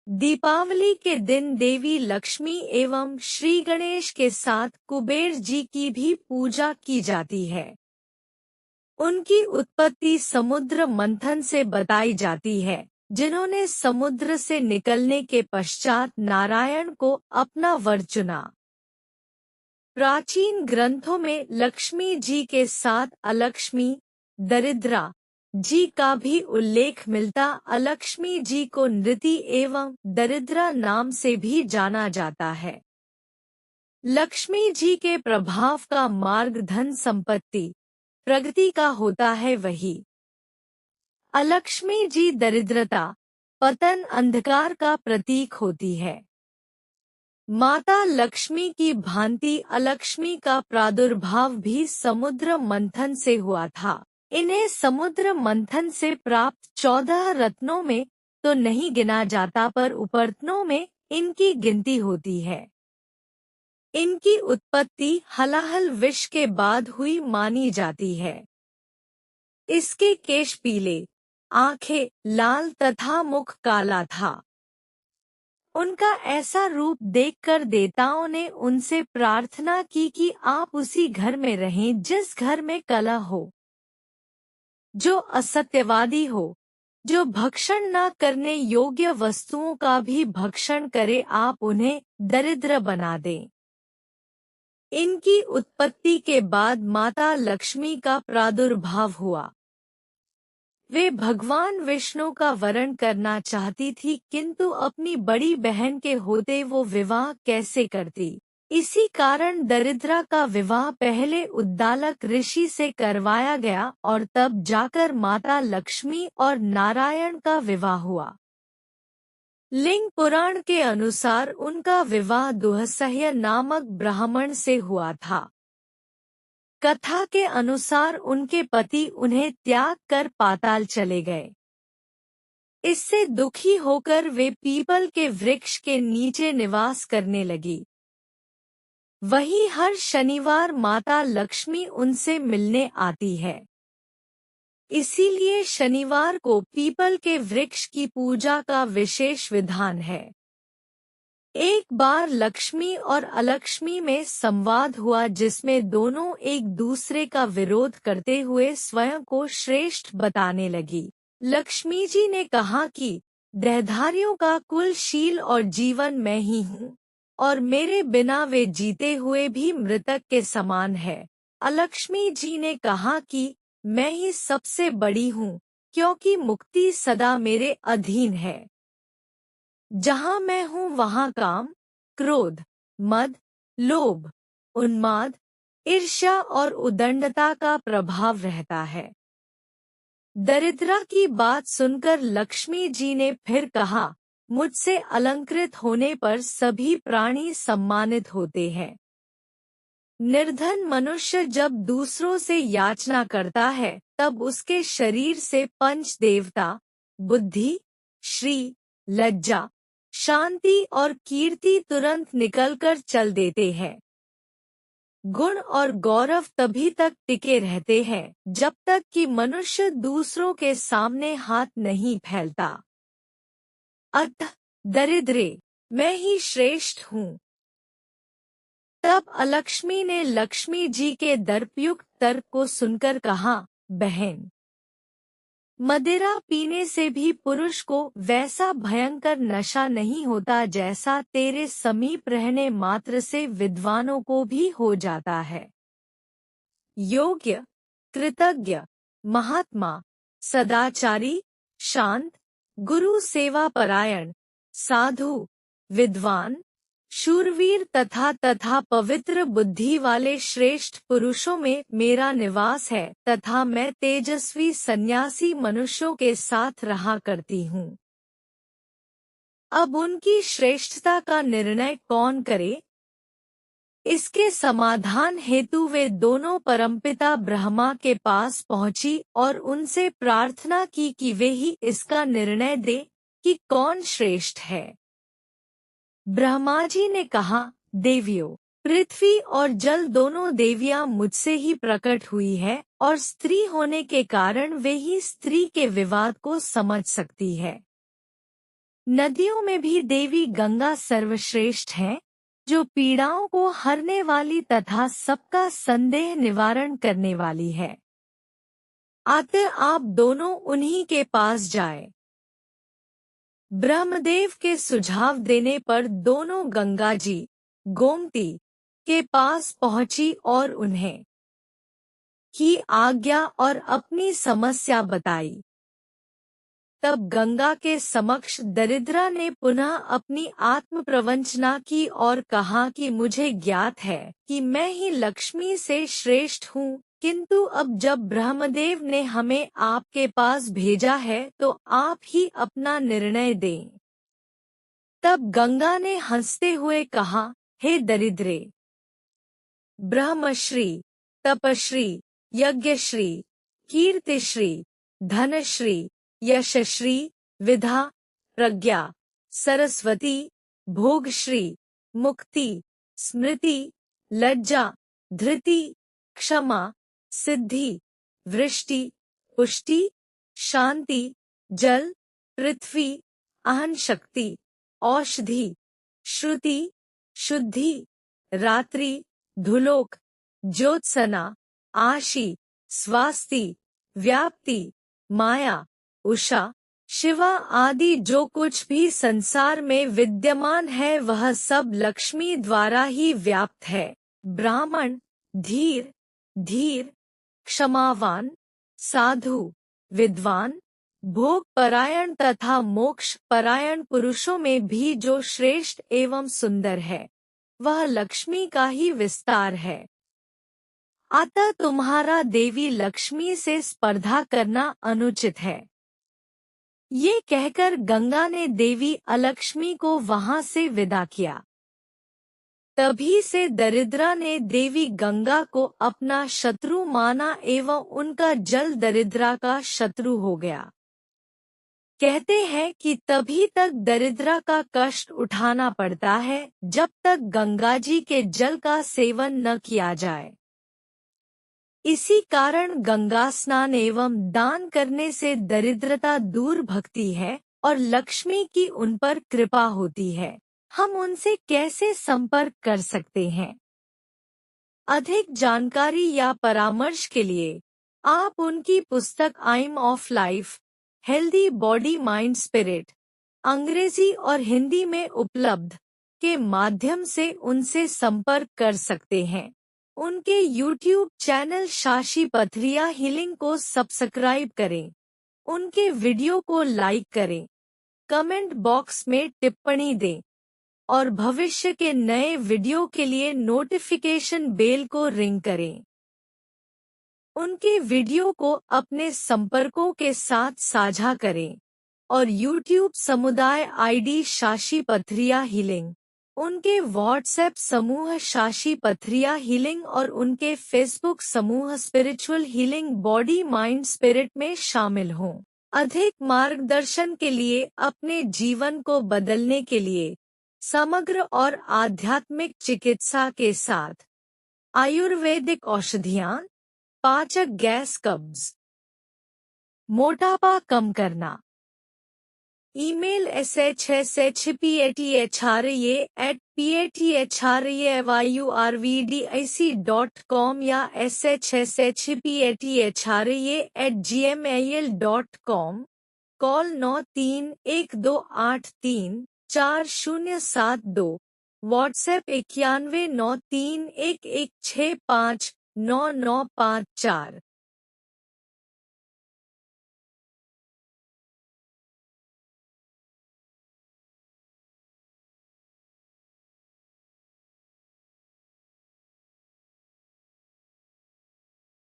दीपावली के दिन देवी लक्ष्मी एवं श्री गणेश के साथ कुबेर जी की भी पूजा की जाती है। उनकी उत्पत्ति समुद्र मंथन से बताई जाती है, जिन्होंने समुद्र से निकलने के पश्चात नारायण को अपना वर चुना। प्राचीन ग्रंथों में लक्ष्मी जी के साथ अलक्ष्मी, दरिद्रा जी का भी उल्लेख मिलता। अलक्ष्मी जी को नृति एवं दरिद्रा नाम से भी जाना जाता है। लक्ष्मी जी के प्रभाव का मार्ग धन संपत्ति प्रगति का होता है। वही अलक्ष्मी जी दरिद्रता पतन अंधकार का प्रतीक होती है। माता लक्ष्मी की भांति अलक्ष्मी का प्रादुर्भाव भी समुद्र मंथन से हुआ था। इन्हें समुद्र मंथन से प्राप्त 14 रत्नों में तो नहीं गिना जाता, पर उपरत्नों में इनकी गिनती होती है। इनकी उत्पत्ति हलाहल विष के बाद हुई मानी जाती है। इसके केश पीले, आंखें लाल तथा मुख काला था। उनका ऐसा रूप देखकर देवताओं ने उनसे प्रार्थना की कि आप उसी घर में रहें जिस घर में कलह हो, जो असत्यवादी हो, जो भक्षण न करने योग्य वस्तुओं का भी भक्षण करे, आप उन्हें दरिद्र बना दें। इनकी उत्पत्ति के बाद माता लक्ष्मी का प्रादुर्भाव हुआ। वे भगवान विष्णु का वरण करना चाहती थी, किंतु अपनी बड़ी बहन के होते वो विवाह कैसे करती। इसी कारण दरिद्रा का विवाह पहले उद्दालक ऋषि से करवाया गया और तब जाकर माता लक्ष्मी और नारायण का विवाह हुआ। लिंग पुराण के अनुसार उनका विवाह दुहसह्य नामक ब्राह्मण से हुआ था। कथा के अनुसार उनके पति उन्हें त्याग कर पाताल चले गए। इससे दुखी होकर वे पीपल के वृक्ष के नीचे निवास करने लगी। वही हर शनिवार माता लक्ष्मी उनसे मिलने आती है। इसीलिए शनिवार को पीपल के वृक्ष की पूजा का विशेष विधान है। एक बार लक्ष्मी और अलक्ष्मी में संवाद हुआ, जिसमें दोनों एक दूसरे का विरोध करते हुए स्वयं को श्रेष्ठ बताने लगी। लक्ष्मी जी ने कहा कि देहधारियों का कुलशील और जीवन मैं ही हूँ, और मेरे बिना वे जीते हुए भी मृतक के समान है। अलक्ष्मी जी ने कहा कि मैं ही सबसे बड़ी हूँ, क्योंकि मुक्ति सदा मेरे अधीन है। जहाँ मैं हूँ वहाँ काम, क्रोध, मद, लोभ, उन्माद, ईर्ष्या और उदंडता का प्रभाव रहता है। दरिद्रा की बात सुनकर लक्ष्मी जी ने फिर कहा, मुझसे अलंकृत होने पर सभी प्राणी सम्मानित होते हैं। निर्धन मनुष्य जब दूसरों से याचना करता है, तब उसके शरीर से पंच देवता बुद्धि, श्री, लज्जा, शांति और कीर्ति तुरंत निकलकर चल देते हैं। गुण और गौरव तभी तक टिके रहते हैं जब तक कि मनुष्य दूसरों के सामने हाथ नहीं फैलता। अतः दरिद्रे मैं ही श्रेष्ठ हूँ। तब अलक्ष्मी ने लक्ष्मी जी के दर्पयुक्त तर्क को सुनकर कहा, बहन, मदिरा पीने से भी पुरुष को वैसा भयंकर नशा नहीं होता जैसा तेरे समीप रहने मात्र से विद्वानों को भी हो जाता है। योग्य, कृतज्ञ, महात्मा, सदाचारी, शांत, गुरु सेवा परायण, साधु, विद्वान, शूरवीर तथा पवित्र बुद्धि वाले श्रेष्ठ पुरुषों में मेरा निवास है, तथा मैं तेजस्वी सन्यासी मनुष्यों के साथ रहा करती हूँ। अब उनकी श्रेष्ठता का निर्णय कौन करे? इसके समाधान हेतु वे दोनों परमपिता ब्रह्मा के पास पहुंची और उनसे प्रार्थना की कि वे ही इसका निर्णय दे कि कौन श्रेष्ठ है। ब्रह्मा जी ने कहा, देवियों, पृथ्वी और जल दोनों देवियां मुझसे ही प्रकट हुई है, और स्त्री होने के कारण वे ही स्त्री के विवाद को समझ सकती है। नदियों में भी देवी गंगा सर्वश्रेष्ठ है, जो पीड़ाओं को हरने वाली तथा सबका संदेह निवारण करने वाली है। अतः आप दोनों उन्हीं के पास जाए। ब्रह्मदेव के सुझाव देने पर दोनों गंगा जी, गोमती के पास पहुंची और उन्हें की आज्ञा और अपनी समस्या बताई। तब गंगा के समक्ष दरिद्रा ने पुनः अपनी आत्म प्रवंचना की और कहा कि मुझे ज्ञात है कि मैं ही लक्ष्मी से श्रेष्ठ हूँ, किंतु अब जब ब्रह्मदेव ने हमें आपके पास भेजा है तो आप ही अपना निर्णय दें। तब गंगा ने हंसते हुए कहा, हे दरिद्रे, ब्रह्मश्री, तपश्री, यज्ञश्री, कीर्तिश्री, धनश्री, यशश्री, विधा, प्रज्ञा, सरस्वती, भोगश्री, मुक्ति, स्मृति, लज्जा, धृति, क्षमा, सिद्धि, वृष्टि, पुष्टि, शांति, जल, पृथ्वी, अहन शक्ति, औषधि, श्रुति, शुद्धि, रात्रि, धुलोक, ज्योत्सना, आशी, स्वास्ति, व्याप्ति, माया, उषा, शिवा आदि जो कुछ भी संसार में विद्यमान है वह सब लक्ष्मी द्वारा ही व्याप्त है। ब्राह्मण, धीर, धीर, क्षमावान, साधु, विद्वान, भोग परायण तथा मोक्ष परायण पुरुषों में भी जो श्रेष्ठ एवं सुंदर है, वह लक्ष्मी का ही विस्तार है। अतः तुम्हारा देवी लक्ष्मी से स्पर्धा करना अनुचित है। ये कहकर गंगा ने देवी अलक्ष्मी को वहां से विदा किया। तभी से दरिद्रा ने देवी गंगा को अपना शत्रु माना एवं उनका जल दरिद्रा का शत्रु हो गया। कहते हैं कि तभी तक दरिद्रा का कष्ट उठाना पड़ता है जब तक गंगा जी के जल का सेवन न किया जाए। इसी कारण गंगा स्नान एवं दान करने से दरिद्रता दूर भगती है और लक्ष्मी की उन पर कृपा होती है। हम उनसे कैसे संपर्क कर सकते हैं? अधिक जानकारी या परामर्श के लिए आप उनकी पुस्तक आइम of life, healthy body mind spirit, अंग्रेजी और हिंदी में उपलब्ध के माध्यम से उनसे संपर्क कर सकते हैं। उनके YouTube चैनल शाशी पथरिया हीलिंग को सब्सक्राइब करें, उनके वीडियो को लाइक करें, कमेंट बॉक्स में टिप्पणी दें और भविष्य के नए वीडियो के लिए नोटिफिकेशन बेल को रिंग करें। उनके वीडियो को अपने संपर्कों के साथ साझा करें और YouTube समुदाय ID शाशी पथरिया हीलिंग, उनके व्हाट्सएप समूह शाशी पथरिया हीलिंग और उनके फेसबुक समूह spiritual healing body mind spirit में शामिल हों। अधिक मार्गदर्शन के लिए अपने जीवन को बदलने के लिए समग्र और आध्यात्मिक चिकित्सा के साथ आयुर्वेदिक औषधियाँ, पाचक, गैस, कब्ज, मोटापा कम करना। ईमेल shshpathrya@pathrayavurvdic.com या shshpathrya@gmail.com। कॉल 9312834072। व्हाट्सएप 919311659954।